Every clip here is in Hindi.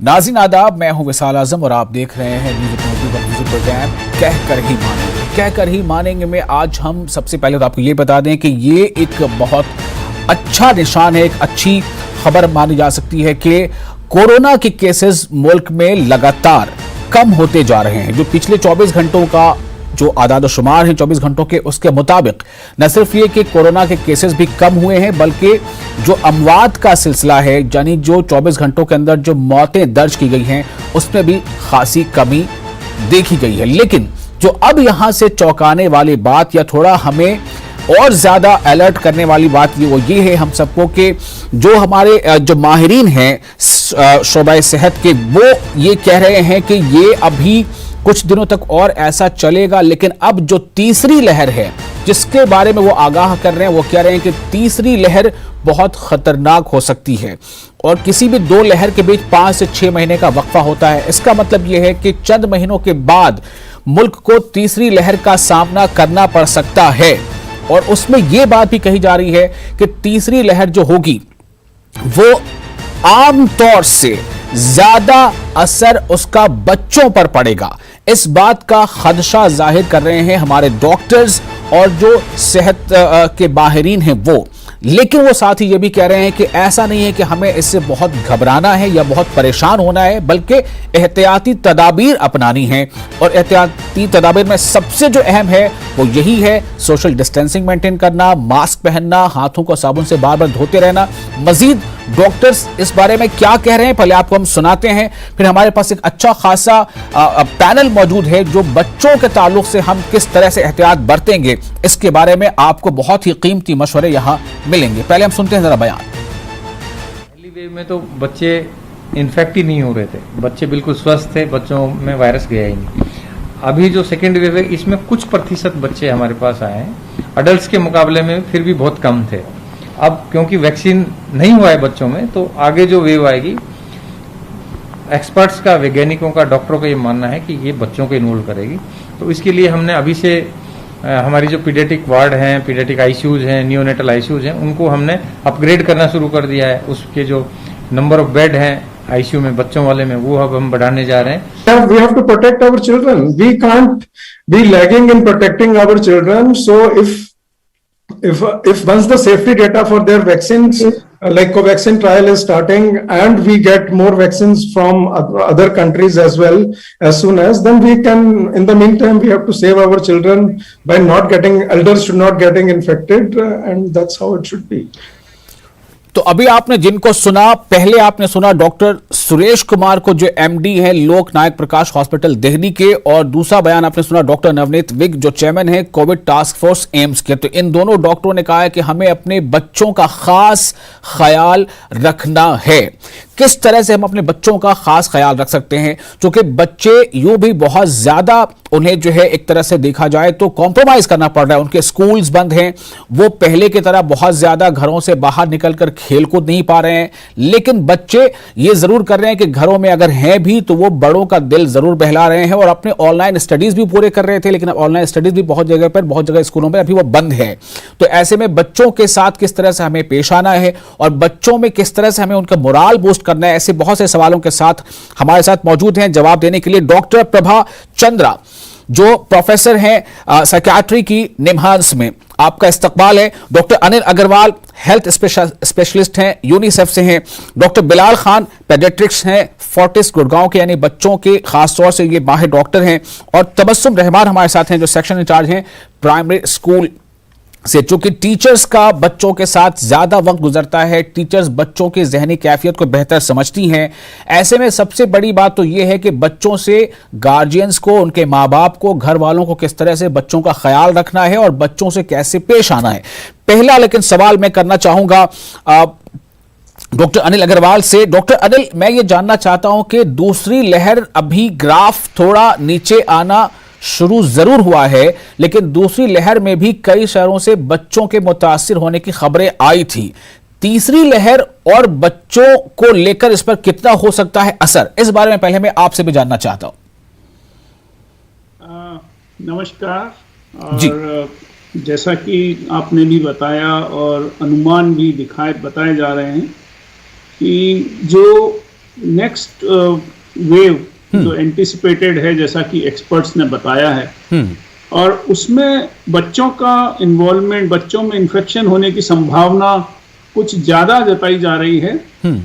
नाज़रीन आदाब, मैं हूं विशाल आजम और आप देख रहे हैं न्यूज़ प्रोग्राम कह कर ही मानेंगे में आज हम सबसे पहले तो आपको ये बता दें कि ये एक बहुत अच्छा निशान है, एक अच्छी खबर मानी जा सकती है कि कोरोना के केसेस मुल्क में लगातार कम होते जा रहे हैं। जो पिछले 24 घंटों का जो आदाद शुमार है 24 घंटों के, उसके मुताबिक न सिर्फ ये कि कोरोना के केसेस भी कम हुए हैं बल्कि जो अमवात का सिलसिला है, यानी जो 24 घंटों के अंदर जो मौतें दर्ज की गई हैं उसमें भी खासी कमी देखी गई है। लेकिन जो अब यहां से चौंकाने वाली बात या थोड़ा हमें और ज्यादा अलर्ट करने वाली बात ये है हम सबको कि जो हमारे जो माहिरीन हैं शोबा सेहत के, वो ये कह रहे हैं कि ये अभी कुछ दिनों तक और ऐसा चलेगा, लेकिन अब जो तीसरी लहर है जिसके बारे में वो आगाह कर रहे हैं, वो कह रहे हैं कि तीसरी लहर बहुत खतरनाक हो सकती है और किसी भी दो लहर के बीच 5 से 6 महीने का वक्फा होता है। इसका मतलब यह है कि चंद महीनों के बाद मुल्क को तीसरी लहर का सामना करना पड़ सकता है और उसमें यह बात भी कही जा रही है कि तीसरी लहर जो होगी वो आमतौर से ज्यादा असर उसका बच्चों पर पड़ेगा। इस बात का खदशा जाहिर कर रहे हैं हमारे डॉक्टर्स और जो सेहत के माहिरीन हैं वो। लेकिन वो साथ ही ये भी कह रहे हैं कि ऐसा नहीं है कि हमें इससे बहुत घबराना है या बहुत परेशान होना है, बल्कि एहतियाती तदाबीर अपनानी है। और एहतियाती तदाबीर में सबसे जो अहम है वो यही है सोशल डिस्टेंसिंग मेंटेन करना, मास्क पहनना, हाथों को साबुन से बार बार धोते रहना। मजीद डॉक्टर्स इस बारे में क्या कह रहे हैं पहले आपको हम सुनाते हैं, फिर हमारे पास एक अच्छा खासा पैनल मौजूद है जो बच्चों के ताल्लुक से हम किस तरह से एहतियात बरतेंगे इसके बारे में आपको बहुत ही कीमती मशवरे यहां मिलेंगे। पहले हम सुनते हैं जरा बयान। पहली वेव में तो बच्चे इन्फेक्ट ही नहीं हो रहे थे, बच्चे बिल्कुल स्वस्थ थे, बच्चों में वायरस गया ही नहीं। अभी जो सेकेंड वेव है इसमें कुछ प्रतिशत बच्चे हमारे पास आए हैं, अडल्ट के मुकाबले में फिर भी बहुत कम थे। अब क्योंकि वैक्सीन नहीं हुआ है बच्चों में, तो आगे जो वेव आएगी, एक्सपर्ट्स का, वैज्ञानिकों का, डॉक्टरों का ये मानना है कि ये बच्चों को इन्वॉल्व करेगी। तो इसके लिए हमने अभी से हमारी जो पीडियाट्रिक वार्ड हैं, पीडियाट्रिक आईसीयूज हैं, नियोनेटल आईसीयूज हैं, उनको हमने अपग्रेड करना शुरू कर दिया है। उसके जो नंबर ऑफ बेड हैं आईसीयू में बच्चों वाले में, वो अब हम बढ़ाने जा रहे हैं। We have to protect our children. We can't be lagging in protecting our children. So if once the safety data for their vaccines, like Covaxin trial is starting, and we get more vaccines from other countries as well as soon as, then we can, in the meantime, we have to save our children by not getting, elders should not getting infected, and that's how it should be. तो अभी आपने जिनको सुना, पहले आपने सुना डॉक्टर सुरेश कुमार को जो एमडी हैं लोक नायक प्रकाश हॉस्पिटल दिल्ली के, और दूसरा बयान आपने सुना डॉक्टर नवनीत विग जो चेयरमैन है कोविड टास्क फोर्स एम्स के। तो इन दोनों डॉक्टरों ने कहा है कि हमें अपने बच्चों का खास ख्याल रखना है। किस तरह से हम अपने बच्चों का खास ख्याल रख सकते हैं, क्योंकि बच्चे यूं भी बहुत ज्यादा उन्हें जो है एक तरह से देखा जाए तो कॉम्प्रोमाइज करना पड़ रहा है। उनके स्कूल्स बंद हैं, वो पहले की तरह बहुत ज्यादा घरों से बाहर निकलकर खेल कूद नहीं पा रहे हैं, लेकिन बच्चे ये जरूर कर रहे हैं कि घरों में अगर हैं भी तो वो बड़ों का दिल जरूर बहला रहे हैं और अपने ऑनलाइन स्टडीज भी पूरे कर रहे थे। लेकिन अब ऑनलाइन स्टडीज भी बहुत जगह स्कूलों में अभी वो बंद है। तो ऐसे में बच्चों के साथ किस तरह से हमें पेश आना है और बच्चों में किस तरह से हमें उनका मोराल बूस्ट करना है, ऐसे बहुत से सवालों के साथ हमारे साथ मौजूद हैं जवाब देने के लिए डॉक्टर प्रभा चंद्रा जो प्रोफेसर हैं साइकियाट्री की निमहांस में। आपका इस्तकबाल है। Doctor Anil Agarwal health specialist हैं, यूनिसेफ से हैं। डॉक्टर बिलाल खान पेडियाट्रिक्स हैं, फोर्टिस गुड़गांव के, यानी बच्चों के खास तौर से ये माहिर डॉक्टर हैं। और तबस्सुम रहमान हमारे साथ हैं जो सेक्शन इंचार्ज हैं प्राइमरी स्कूल से। चूंकि टीचर्स का बच्चों के साथ ज्यादा वक्त गुजरता है, टीचर्स बच्चों की जहनी कैफियत को बेहतर समझती हैं। ऐसे में सबसे बड़ी बात तो यह है कि बच्चों से गार्जियंस को, उनके माँ बाप को, घर वालों को किस तरह से बच्चों का ख्याल रखना है और बच्चों से कैसे पेश आना है। पहला लेकिन सवाल मैं करना चाहूंगा डॉक्टर अनिल अग्रवाल से। डॉक्टर अनिल, मैं ये जानना चाहता हूं कि दूसरी लहर, अभी ग्राफ थोड़ा नीचे आना शुरू जरूर हुआ है, लेकिन दूसरी लहर में भी कई शहरों से बच्चों के मुतासिर होने की खबरें आई थी। तीसरी लहर और बच्चों को लेकर इस पर कितना हो सकता है असर, इस बारे में पहले मैं आपसे भी जानना चाहता हूं। नमस्कार। और जैसा कि आपने भी बताया और अनुमान भी बताए जा रहे हैं कि जो नेक्स्ट वेव जो एंटिसिपेटेड है, जैसा कि एक्सपर्ट्स ने बताया है, और उसमें बच्चों का इन्वॉल्वमेंट, बच्चों में इन्फेक्शन होने की संभावना कुछ ज़्यादा जताई जा रही है।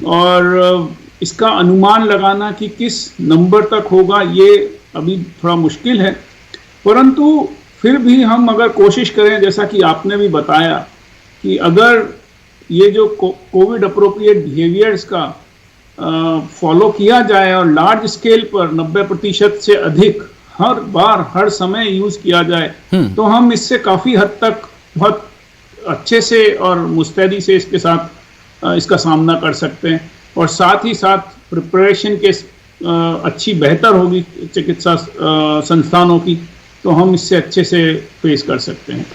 और इसका अनुमान लगाना कि किस नंबर तक होगा ये अभी थोड़ा मुश्किल है, परंतु फिर भी हम अगर कोशिश करें, जैसा कि आपने भी बताया, कि अगर ये जो कोविड अप्रोप्रिएट बिहेवियर्स का फॉलो किया जाए और लार्ज स्केल पर 90% से अधिक हर बार हर समय यूज किया जाए, तो हम इससे काफी हद तक बहुत अच्छे से और मुस्तैदी से इसके साथ इसका सामना कर सकते हैं। और साथ ही साथ प्रिपरेशन के अच्छी बेहतर होगी चिकित्सा संस्थानों की, तो हम इससे अच्छे से फेस कर सकते हैं।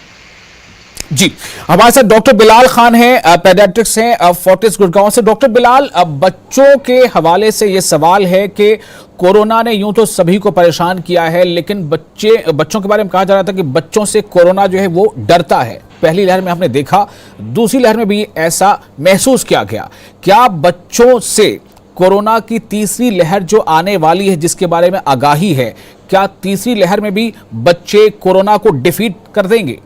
जी, हमारे साथ डॉक्टर बिलाल खान हैं, पेडियाट्रिक्स हैं फोर्टिस गुड़गांव से। डॉक्टर बिलाल, बच्चों के हवाले से ये सवाल है कि कोरोना ने यूं तो सभी को परेशान किया है, लेकिन बच्चों के बारे में कहा जा रहा था कि बच्चों से कोरोना जो है वो डरता है। पहली लहर में हमने देखा, दूसरी लहर में भी ऐसा महसूस किया गया। क्या बच्चों से कोरोना की तीसरी लहर जो आने वाली है, जिसके बारे में आगाही है, क्या तीसरी लहर में भी बच्चे कोरोना को डिफीट कर देंगे?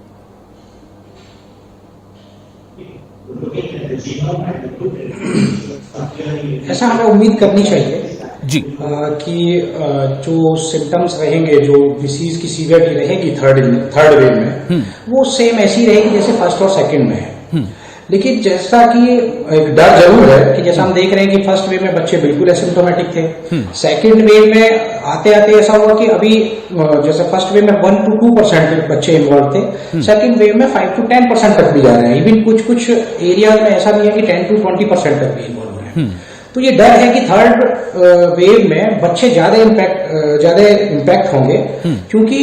ऐसा हमें उम्मीद करनी चाहिए जी कि जो सिम्टम्स रहेंगे, जो डिसीज की सीवियरिटी रहेगी थर्ड वेव में, वो सेम ऐसी रहेगी जैसे फर्स्ट और सेकंड में है। लेकिन जैसा कि एक डर जरूर है कि जैसा हम देख रहे हैं कि फर्स्ट वेव में बच्चे बिल्कुल एसिम्प्टोमेटिक थे, सेकंड वेव में आते आते ऐसा हुआ कि अभी जैसे फर्स्ट वेव में 1 to 2% बच्चे इन्वॉल्व थे, सेकंड वेव में 5 to 10% तक भी जा रहे हैं। इवन कुछ एरियाज में ऐसा भी है कि 10 to 20% तक भी इन्वॉल्व है। तो ये डर है कि थर्ड वेव में बच्चे ज्यादा इम्पैक्ट होंगे, क्योंकि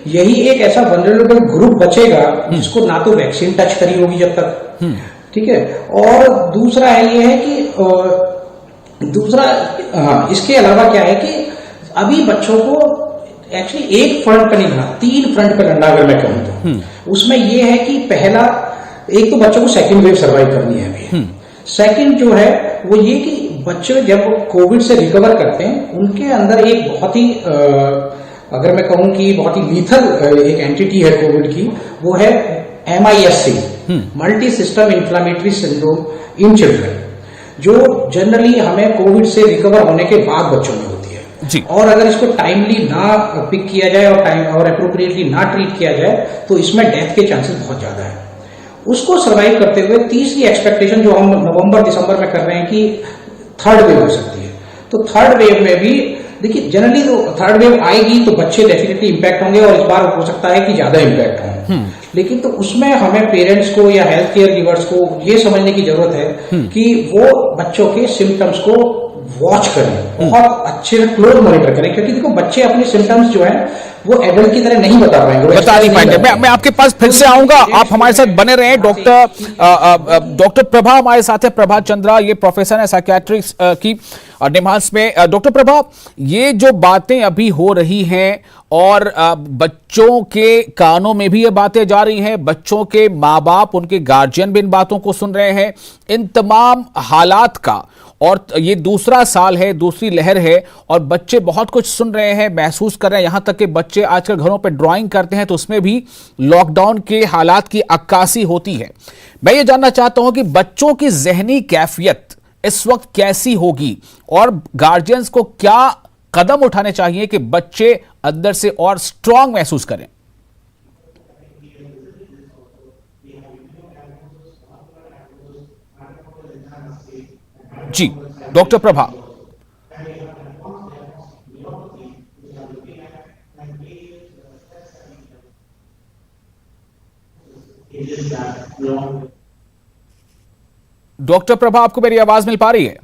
यही एक ऐसा वल्नरेबल ग्रुप बचेगा जिसको ना तो वैक्सीन टच करी होगी जब तक, ठीक है। और दूसरा है ये है कि इसके अलावा क्या है कि अभी बच्चों को एक्चुअली एक फ्रंट पर नहीं लड़ना, 3 फ्रंट पर लड़ना अगर मैं कहूं तो। उसमें ये है कि पहला, एक तो बच्चों को सेकंड वेव सर्वाइव करनी है अभी। सेकंड जो है वो ये कि बच्चे जब कोविड से रिकवर करते हैं, उनके अंदर एक बहुत ही अगर मैं कहूं कि बहुत ही लीथल एक एंटिटी है कोविड की, वो है MIS-C, multi system inflammatory syndrome in children, जो जनरली हमें कोविड से रिकवर होने के बाद बच्चों में होती है जी। और अगर इसको टाइमली ना पिक किया जाए और अप्रोप्रिएटली ना ट्रीट किया जाए तो इसमें डेथ के चांसेस बहुत ज्यादा है। उसको सर्वाइव करते हुए तीसरी एक्सपेक्टेशन जो हम नवंबर दिसंबर में कर रहे हैं कि थर्ड वेव हो सकती है। तो थर्ड वेव में भी देखिए, जनरली तो थर्ड वेव आएगी तो बच्चे डेफिनेटली इम्पैक्ट होंगे और इस बार हो सकता है कि ज्यादा इम्पैक्ट हों, लेकिन तो उसमें हमें पेरेंट्स को या हेल्थ केयर गिवर्स को ये समझने की जरूरत है कि वो बच्चों के सिम्टम्स को वॉच करें, बहुत अच्छे से क्लोज मॉनिटर करें, क्योंकि देखो बच्चे अपने सिम्टम्स जो है वो एडल्ट की तरह नहीं बता पाएंगे। मैं आपके पास फिर से आऊंगा, आप हमारे साथ बने रहे। डॉक्टर प्रभा हमारे साथ है, प्रभा चंद्रा, ये प्रोफेसर है साइकियाट्रिक्स की निमांस में। डॉक्टर प्रभा, ये जो बातें अभी हो रही हैं और बच्चों के कानों में भी ये बातें जा रही हैं, बच्चों के माँ बाप, उनके गार्जियन भी इन बातों को सुन रहे हैं, इन तमाम हालात का, और ये दूसरा साल है, दूसरी लहर है और बच्चे बहुत कुछ सुन रहे हैं, महसूस कर रहे हैं। यहां तक कि बच्चे आजकल घरों पे ड्राइंग करते हैं तो उसमें भी लॉकडाउन के हालात की अक्कासी होती है। मैं ये जानना चाहता हूं कि बच्चों की ज़हनी कैफियत इस वक्त कैसी होगी और गार्जियंस को क्या कदम उठाने चाहिए कि बच्चे अंदर से और स्ट्रांग महसूस करें? जी डॉक्टर प्रभा। डॉक्टर प्रभा, आपको मेरी आवाज मिल पा रही है?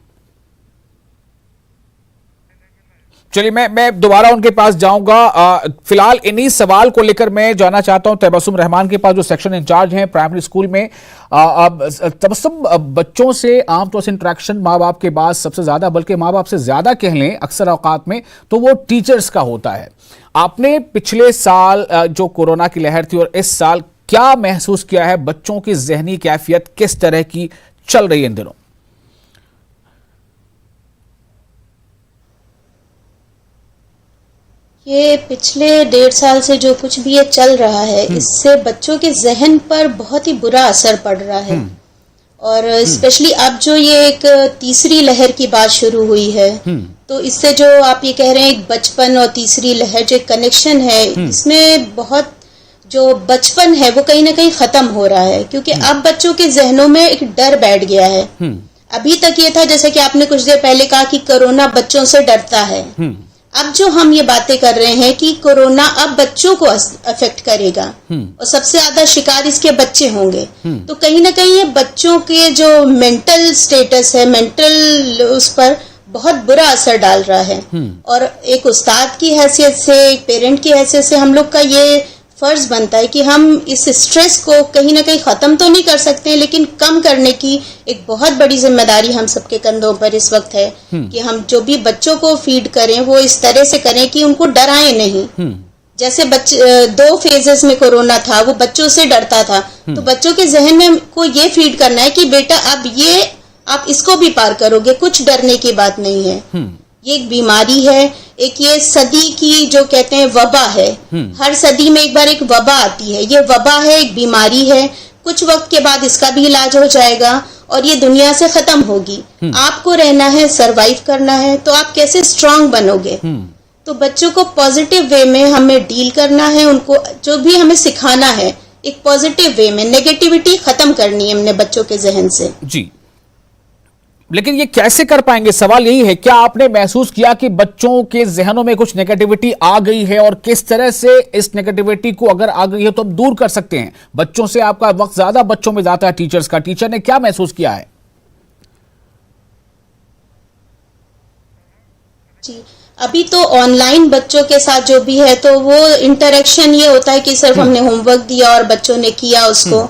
चलिए मैं दोबारा उनके पास जाऊंगा। फिलहाल इन्हीं सवाल को लेकर मैं जाना चाहता हूं तबस्सुम रहमान के पास, जो सेक्शन इंचार्ज हैं प्राइमरी स्कूल में। तबस्सुम, बच्चों से आमतौर से इंटरेक्शन माँ बाप के बाद सबसे ज्यादा, बल्कि माँ बाप से ज्यादा कह लें अक्सर औकात में, तो वो टीचर्स का होता है। आपने पिछले साल जो कोरोना की लहर थी और इस साल क्या महसूस किया है? बच्चों की जहनी कैफियत किस तरह की चल रही है इन दिनों? ये पिछले 1.5 साल से जो कुछ भी ये चल रहा है, इससे बच्चों के जहन पर बहुत ही बुरा असर पड़ रहा है। और स्पेशली अब जो ये एक तीसरी लहर की बात शुरू हुई है, तो इससे जो आप ये कह रहे हैं एक बचपन और तीसरी लहर जो कनेक्शन है, इसमें बहुत जो बचपन है वो कहीं ना कहीं खत्म हो रहा है, क्योंकि अब बच्चों के जहनों में एक डर बैठ गया है। अभी तक ये था, जैसे कि आपने कुछ देर पहले कहा कि कोरोना बच्चों से डरता है। अब जो हम ये बातें कर रहे हैं कि कोरोना अब बच्चों को अफेक्ट करेगा और सबसे ज्यादा शिकार इसके बच्चे होंगे, तो कहीं ना कहीं ये बच्चों के जो मेंटल स्टेटस है, मेंटल उस पर बहुत बुरा असर डाल रहा है। और एक उस्ताद की हैसियत से, एक पेरेंट की हैसियत से हम लोग का ये फर्ज बनता है कि हम इस स्ट्रेस को कहीं ना कहीं खत्म तो नहीं कर सकते, लेकिन कम करने की एक बहुत बड़ी जिम्मेदारी हम सबके कंधों पर इस वक्त है कि हम जो भी बच्चों को फीड करें वो इस तरह से करें कि उनको डराएं नहीं। जैसे बच्चे 2 फेजेस में कोरोना था, वो बच्चों से डरता था, तो बच्चों के जहन में को ये फीड करना है कि बेटा अब ये आप इसको भी पार करोगे, कुछ डरने की बात नहीं है। ये एक बीमारी है, एक ये सदी की जो कहते हैं वबा है। हर सदी में एक बार एक वबा आती है, ये वबा है, एक बीमारी है। कुछ वक्त के बाद इसका भी इलाज हो जाएगा और ये दुनिया से खत्म होगी। आपको रहना है, सरवाइव करना है, तो आप कैसे स्ट्रांग बनोगे? तो बच्चों को पॉजिटिव वे में हमें डील करना है, उनको जो भी हमें सिखाना है एक पॉजिटिव वे में, नेगेटिविटी खत्म करनी है हमने बच्चों के जहन से। जी, लेकिन ये कैसे कर पाएंगे? सवाल यही है, क्या आपने महसूस किया कि बच्चों के जहनों में कुछ नेगेटिविटी आ गई है और किस तरह से इस नेगेटिविटी को अगर आ गई है तो हम दूर कर सकते हैं? बच्चों से आपका वक्त ज्यादा बच्चों में जाता है, टीचर्स का, टीचर ने क्या महसूस किया है? जी, अभी तो ऑनलाइन बच्चों के साथ जो भी है, तो वो इंटरेक्शन ये होता है कि सिर्फ हमने होमवर्क दिया और बच्चों ने किया उसको।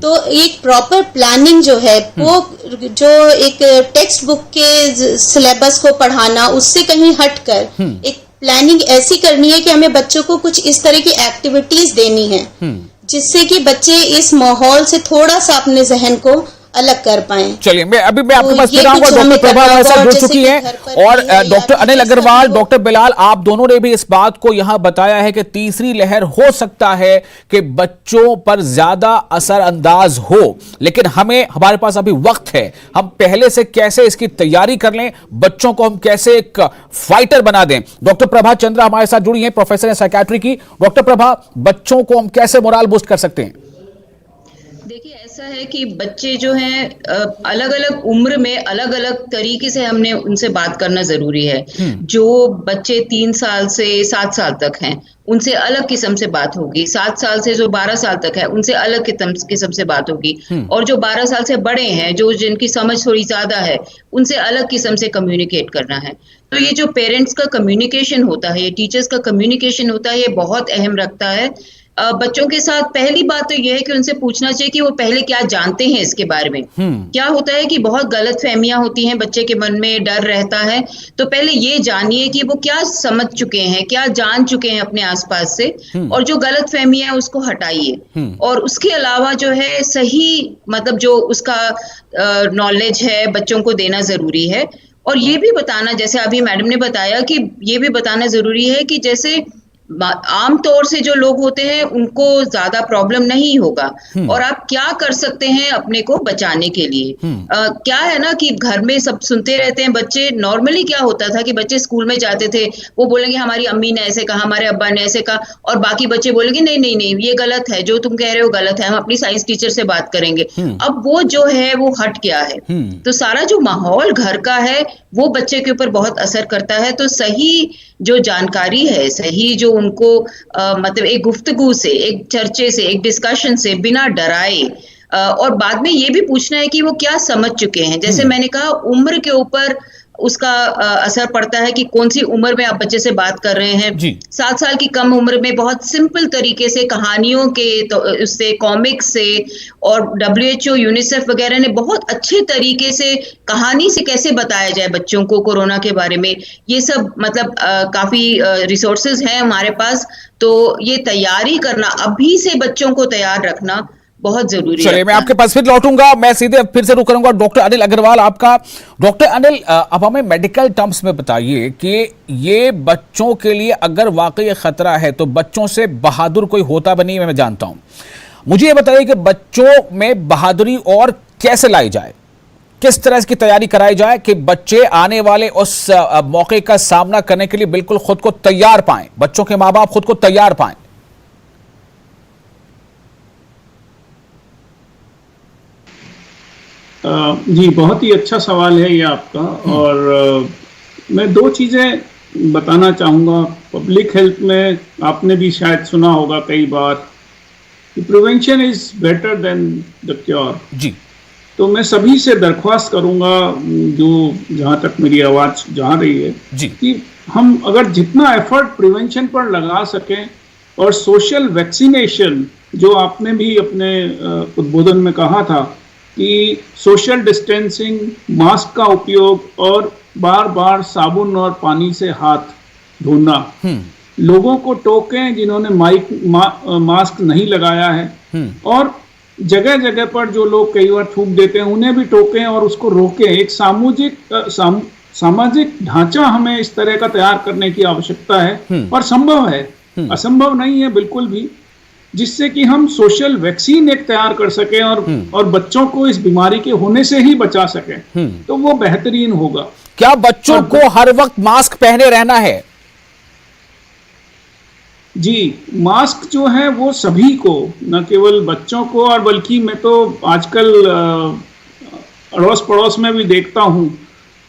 तो एक प्रॉपर प्लानिंग जो है, वो जो एक टेक्स्ट बुक के सिलेबस को पढ़ाना, उससे कहीं हटकर एक प्लानिंग ऐसी करनी है कि हमें बच्चों को कुछ इस तरह की एक्टिविटीज देनी है जिससे कि बच्चे इस माहौल से थोड़ा सा अपने जहन को अलग कर पाएं। चलिए, मैं आपके पास फिर आऊंगा। डॉक्टर प्रभा हमारे साथ जुड़ चुकी हैं और डॉक्टर अनिल अग्रवाल, डॉक्टर बिलाल, आप दोनों ने भी इस बात को यहां बताया है कि तीसरी लहर हो सकता है कि बच्चों पर ज्यादा असरअंदाज हो, लेकिन हमारे पास अभी वक्त है। हम पहले से कैसे इसकी तैयारी कर लें, बच्चों को हम कैसे एक फाइटर बना दें। डॉक्टर प्रभा चंद्रा हमारे साथ जुड़ी हैं, प्रोफेसर है साइकियाट्री की। डॉक्टर प्रभा, बच्चों को हम कैसे मोरल बूस्ट कर सकते हैं? देखिए, ऐसा है कि बच्चे जो हैं अलग अलग उम्र में अलग अलग तरीके से हमने उनसे बात करना जरूरी है। जो बच्चे 3 साल से 7 साल तक हैं उनसे अलग किस्म से बात होगी, 7 साल से जो 12 साल तक है उनसे अलग किस्म से बात होगी, और जो 12 साल से बड़े हैं, जो जिनकी समझ थोड़ी ज्यादा है, उनसे अलग किस्म से कम्युनिकेट करना है। तो ये जो पेरेंट्स का कम्युनिकेशन होता है, ये टीचर्स का कम्युनिकेशन होता है, ये बहुत अहम रखता है। बच्चों के साथ पहली बात तो यह है कि उनसे पूछना चाहिए कि वो पहले क्या जानते हैं इसके बारे में। क्या होता है कि बहुत गलत फहमियां होती हैं, बच्चे के मन में डर रहता है, तो पहले ये जानिए कि वो क्या समझ चुके हैं, क्या जान चुके हैं अपने आसपास से, और जो गलत फहमियां है उसको हटाइए। और उसके अलावा जो है सही मतलब जो उसका नॉलेज है बच्चों को देना जरूरी है। और ये भी बताना, जैसे अभी मैडम ने बताया कि ये भी बताना जरूरी है कि जैसे आम तौर से जो लोग होते हैं उनको ज्यादा प्रॉब्लम नहीं होगा, और आप क्या कर सकते हैं अपने को बचाने के लिए। क्या है ना कि घर में सब सुनते रहते हैं बच्चे। नॉर्मली क्या होता था कि बच्चे स्कूल में जाते थे, वो बोलेंगे हमारी अम्मी ने ऐसे कहा, हमारे अब्बा ने ऐसे कहा, और बाकी बच्चे बोलेंगे नहीं नहीं नहीं ये गलत है, जो तुम कह रहे हो गलत है, हम अपनी साइंस टीचर से बात करेंगे। अब वो जो है वो हट गया है। तो सारा जो माहौल घर का है वो बच्चे के ऊपर बहुत असर करता है। तो सही जो जानकारी है, सही जो उनको मतलब एक गुफ्तगू से, एक चर्चे से, एक डिस्कशन से, बिना डराए, और बाद में ये भी पूछना है कि वो क्या समझ चुके हैं। जैसे मैंने कहा, उम्र के ऊपर उसका असर पड़ता है कि कौन सी उम्र में आप बच्चे से बात कर रहे हैं। 7 साल की कम उम्र में बहुत सिंपल तरीके से कहानियों के तो उससे, कॉमिक्स से, और WHO, यूनिसेफ वगैरह ने बहुत अच्छे तरीके से कहानी से कैसे बताया जाए बच्चों को कोरोना के बारे में, ये सब मतलब काफी रिसोर्सेज हैं हमारे पास। तो ये तैयारी करना, अभी से बच्चों को तैयार रखना बहुत जरूरी चलिए, मैं है। आपके पास फिर लौटूंगा। मैं सीधे फिर से रुक करूंगा डॉक्टर अनिल अग्रवाल आपका। डॉक्टर अनिल, अब हमें मेडिकल टर्म्स में बताइए कि ये बच्चों के लिए अगर वाकई खतरा है तो बच्चों से बहादुर कोई होता भी नहीं, मैं जानता हूं। मुझे ये बताइए कि बच्चों में बहादुरी और कैसे लाई जाए, किस तरह की तैयारी कराई जाए कि बच्चे आने वाले उस मौके का सामना करने के लिए बिल्कुल खुद को तैयार पाएं, बच्चों के माँ बाप खुद को तैयार पाएं। जी, बहुत ही अच्छा सवाल है ये आपका। और मैं दो चीजें बताना चाहूंगा। पब्लिक हेल्थ में आपने भी शायद सुना होगा कई बार कि prevention is better than the cure. जी, तो मैं सभी से दरख्वास्त करूंगा, जो जहां तक मेरी आवाज जा रही है, जी, कि हम अगर जितना एफर्ट प्रिवेंशन पर लगा सकें और सोशल वैक्सीनेशन, जो आपने भी अपने उद्बोधन में कहा था कि सोशल डिस्टेंसिंग, मास्क का उपयोग और बार बार साबुन और पानी से हाथ धोना, लोगों को टोकें जिन्होंने मास्क नहीं लगाया है, और जगह जगह पर जो लोग कई बार थूक देते हैं उन्हें भी टोकें और उसको रोकें। एक सामाजिक ढांचा हमें इस तरह का तैयार करने की आवश्यकता है, और संभव है, असंभव नहीं है बिल्कुल भी, जिससे कि हम सोशल वैक्सीन एक तैयार कर सकें और बच्चों को इस बीमारी के होने से ही बचा सकें, तो वो बेहतरीन होगा। क्या बच्चों को हर वक्त मास्क पहने रहना है? जी, मास्क जो है वो सभी को, न केवल बच्चों को, और बल्कि मैं तो आजकल अड़ोस पड़ोस में भी देखता हूँ,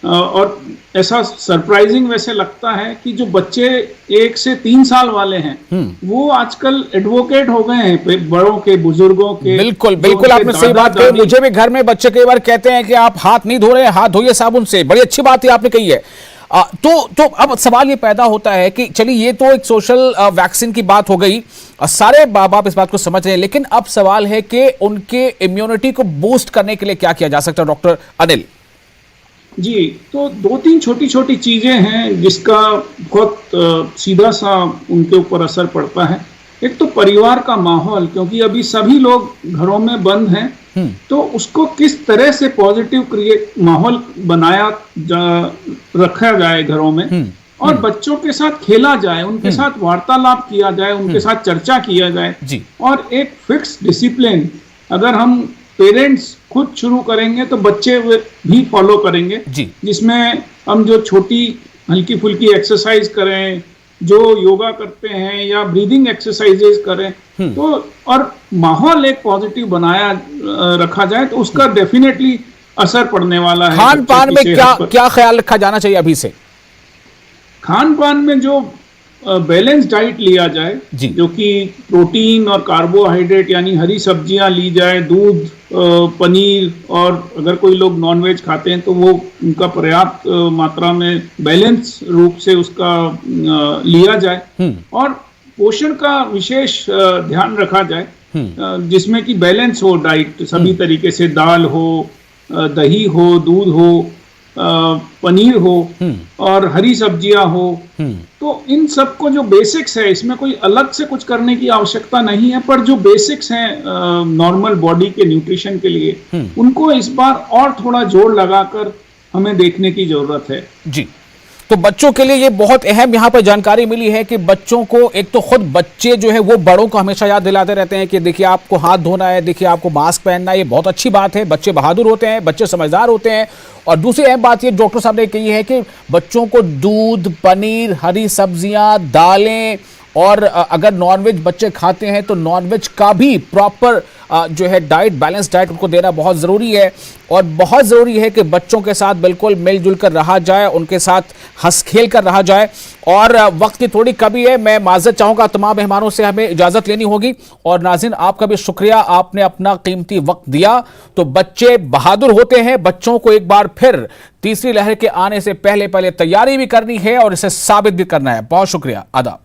और ऐसा सरप्राइजिंग वैसे लगता है कि जो बच्चे 1 से 3 साल वाले हैं वो आजकल एडवोकेट हो गए हैं बड़ों के, बुजुर्गों के। बिल्कुल बिल्कुल, आपने सही बात कही। मुझे भी घर में बच्चे कई बार कहते हैं कि आप हाथ नहीं धो रहे, हाथ धोइए साबुन से। बड़ी अच्छी बात है आपने कही है। तो अब सवाल ये पैदा होता है कि चलिए, ये तो एक सोशल वैक्सीन की बात हो गई, सारे माँ बाप इस बात को समझ रहे हैं, लेकिन अब सवाल है कि उनके इम्यूनिटी को बूस्ट करने के लिए क्या किया जा सकता है, डॉक्टर अनिल? जी, तो 2-3 छोटी छोटी चीजें हैं जिसका बहुत सीधा सा उनके ऊपर असर पड़ता है। एक तो परिवार का माहौल, क्योंकि अभी सभी लोग घरों में बंद हैं, तो उसको किस तरह से पॉजिटिव माहौल रखा जाए घरों में, और बच्चों के साथ खेला जाए, उनके साथ वार्तालाप किया जाए, उनके साथ चर्चा किया जाए, और एक फिक्स डिसिप्लिन अगर हम पेरेंट्स खुद शुरू करेंगे तो बच्चे भी फॉलो करेंगे, जिसमें हम जो छोटी हल्की फुल्की एक्सरसाइज करें, जो योगा करते हैं या ब्रीदिंग एक्सरसाइजेस करें, तो और माहौल एक पॉजिटिव बनाया रखा जाए तो उसका डेफिनेटली असर पड़ने वाला है। खान पान में क्या ख्याल रखा जाना चाहिए अभी से? खान पान में जो बैलेंस डाइट लिया जाए, जो कि प्रोटीन और कार्बोहाइड्रेट यानी हरी सब्जियां ली जाए, दूध, पनीर, और अगर कोई लोग नॉनवेज खाते हैं तो वो उनका पर्याप्त मात्रा में बैलेंस रूप से उसका लिया जाए, और पोषण का विशेष ध्यान रखा जाए, जिसमें कि बैलेंस हो डाइट सभी तरीके से, दाल हो, दही हो, दूध हो, पनीर हो और हरी सब्जियां हो। तो इन सब को जो बेसिक्स है, इसमें कोई अलग से कुछ करने की आवश्यकता नहीं है, पर जो बेसिक्स हैं नॉर्मल बॉडी के न्यूट्रिशन के लिए, उनको इस बार और थोड़ा जोर लगाकर हमें देखने की जरूरत है। जी, तो बच्चों के लिए ये बहुत अहम यहाँ पर जानकारी मिली है कि बच्चों को, एक तो खुद बच्चे जो है वो बड़ों को हमेशा याद दिलाते रहते हैं कि देखिए आपको हाथ धोना है, देखिए आपको मास्क पहनना है। ये बहुत अच्छी बात है, बच्चे बहादुर होते हैं, बच्चे समझदार होते हैं। और दूसरी अहम बात ये डॉक्टर साहब ने कही है कि बच्चों को दूध, पनीर, हरी सब्जियां, दालें, और अगर नॉनवेज बच्चे खाते हैं तो नॉनवेज का भी प्रॉपर जो है डाइट, बैलेंस डाइट उनको देना बहुत ज़रूरी है। और बहुत ज़रूरी है कि बच्चों के साथ बिल्कुल मिलजुल कर रहा जाए, उनके साथ हंस खेल कर रहा जाए। और वक्त की थोड़ी कमी है, मैं माजरत चाहूँगा, तमाम मेहमानों से हमें इजाज़त लेनी होगी। और नाज़रीन, आपका भी शुक्रिया, आपने अपना कीमती वक्त दिया। तो बच्चे बहादुर होते हैं, बच्चों को एक बार फिर तीसरी लहर के आने से पहले तैयारी भी करनी है और इसे साबित भी करना है। बहुत शुक्रिया, आदाब।